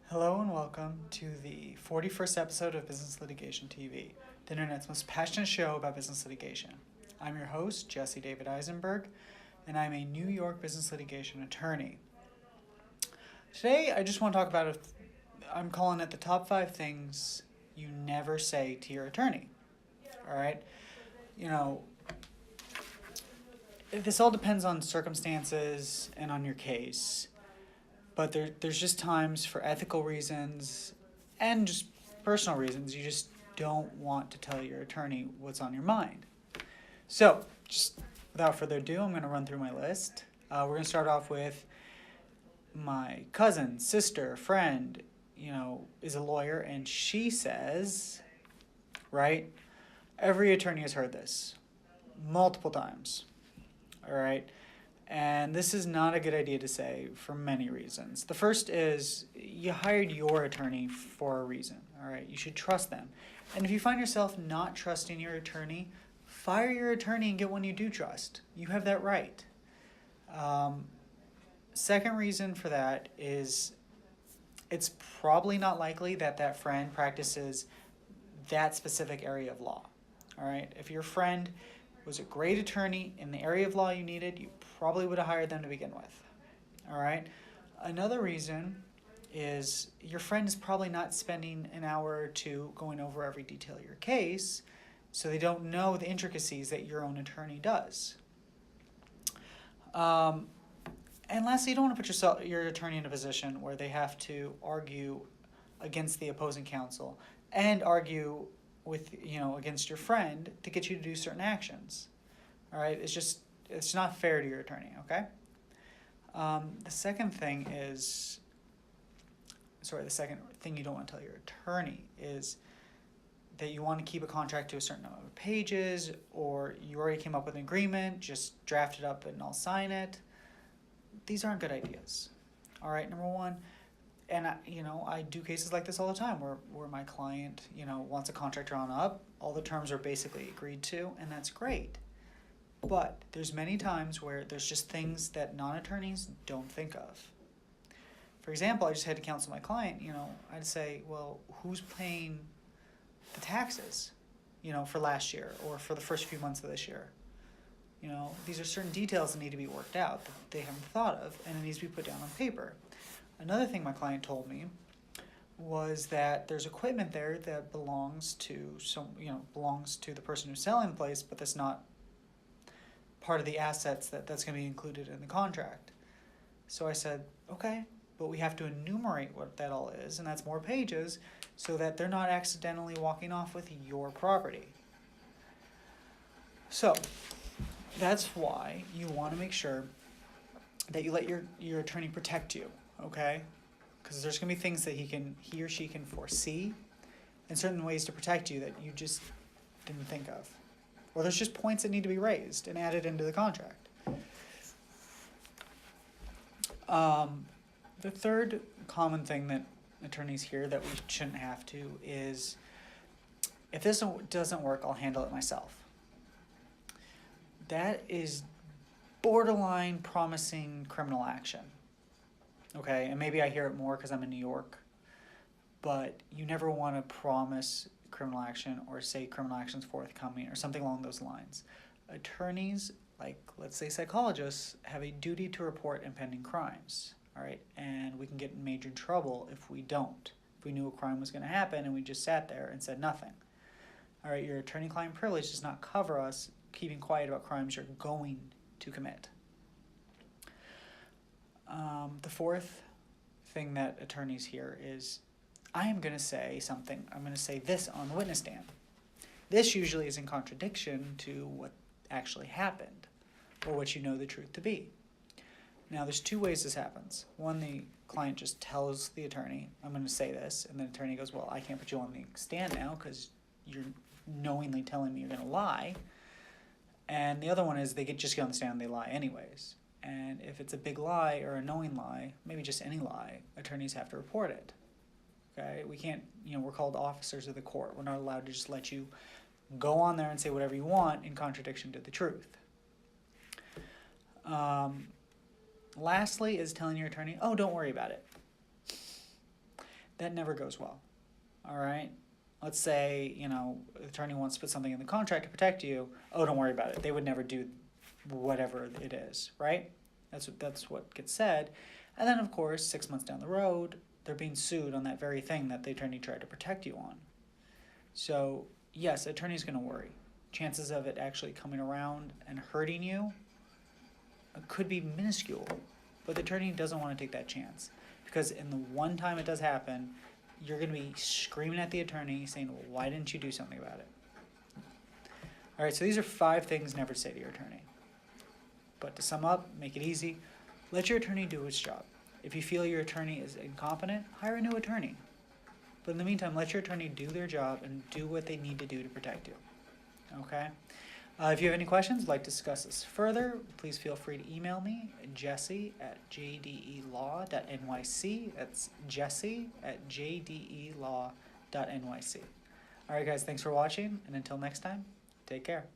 Hello and welcome to the 41st episode of Business Litigation TV, the internet's most passionate show about business litigation. I'm your host, Jesse David Eisenberg, and I'm a New York business litigation attorney. Today, I just want to talk about, I'm calling it the top 5 things you never say to your attorney. All right? You know, this all depends on circumstances and on your case. But there's just times for ethical reasons and just personal reasons you just don't want to tell your attorney what's on your mind. So, just without further ado, I'm going to run through my list. We're going to start off with my cousin, sister, friend, is a lawyer, and she says, right? Every attorney has heard this multiple times, all right? And this is not a good idea to say for many reasons. The first is you hired your attorney for a reason, all right? You should trust them. And if you find yourself not trusting your attorney, fire your attorney and get one you do trust. You have that right. Second reason for that is it's probably not likely that that friend practices that specific area of law, all right? If your friend was a great attorney in the area of law you needed, you probably would have hired them to begin with. All right? Another reason is your friend is probably not spending an hour or two going over every detail of your case, so they don't know the intricacies that your own attorney does. And lastly, you don't want to put your attorney in a position where they have to argue against the opposing counsel and argue with against your friend to get you to do certain actions. All right, it's not fair to your attorney. Okay. The second thing you don't want to tell your attorney is that you want to keep a contract to a certain number of pages, or you already came up with an agreement, just draft it up and I'll sign it. These aren't good ideas. All right, number one. And I do cases like this all the time where my client, wants a contract drawn up. All the terms are basically agreed to, and that's great. But there's many times where there's just things that non-attorneys don't think of. For example, I just had to counsel my client, I'd say, well, who's paying the taxes, for last year or for the first few months of this year? These are certain details that need to be worked out that they haven't thought of, and it needs to be put down on paper. Another thing my client told me was that there's equipment there that belongs to the person who's selling the place, but that's not part of the assets that's going to be included in the contract. So I said, okay, but we have to enumerate what that all is, and that's more pages, so that they're not accidentally walking off with your property. So that's why you want to make sure that you let your attorney protect you. Okay? Because there's going to be things that he or she can foresee, and certain ways to protect you that you just didn't think of. Or there's just points that need to be raised and added into the contract. The third common thing that attorneys hear that we shouldn't have to is, if this doesn't work, I'll handle it myself. That is borderline promising criminal action. Okay, and maybe I hear it more because I'm in New York, but you never want to promise criminal action or say criminal action's forthcoming or something along those lines. Attorneys, like let's say psychologists, have a duty to report impending crimes, all right? And we can get in major trouble if we don't. If we knew a crime was going to happen and we just sat there and said nothing. All right, your attorney-client privilege does not cover us keeping quiet about crimes you're going to commit. The fourth thing that attorneys hear is, I am going to say something. I'm going to say this on the witness stand. This usually is in contradiction to what actually happened or what you know the truth to be. Now, there's two ways this happens. One, the client just tells the attorney, I'm going to say this, and the attorney goes, well, I can't put you on the stand now because you're knowingly telling me you're going to lie. And the other one is they just get on the stand and they lie anyways. And if it's a big lie or a knowing lie, maybe just any lie, attorneys have to report it. Okay? We can't, we're called officers of the court. We're not allowed to just let you go on there and say whatever you want in contradiction to the truth. Lastly is telling your attorney, oh, don't worry about it. that never goes well. All right? Let's say, the attorney wants to put something in the contract to protect you. Oh, don't worry about it. They would never do whatever it is, right? That's what gets said. And then, of course, 6 months down the road, they're being sued on that very thing that the attorney tried to protect you on. So, yes, the attorney's going to worry. Chances of it actually coming around and hurting you could be minuscule, but the attorney doesn't want to take that chance, because in the one time it does happen, you're going to be screaming at the attorney saying, well, why didn't you do something about it? All right, so these are 5 things never to say to your attorney. But to sum up, make it easy, let your attorney do its job. If you feel your attorney is incompetent, hire a new attorney. But in the meantime, let your attorney do their job and do what they need to do to protect you. Okay? If you have any questions, like to discuss this further, please feel free to email me, jesse@jdelaw.nyc. That's jesse@jdelaw.nyc. All right, guys, thanks for watching, and until next time, take care.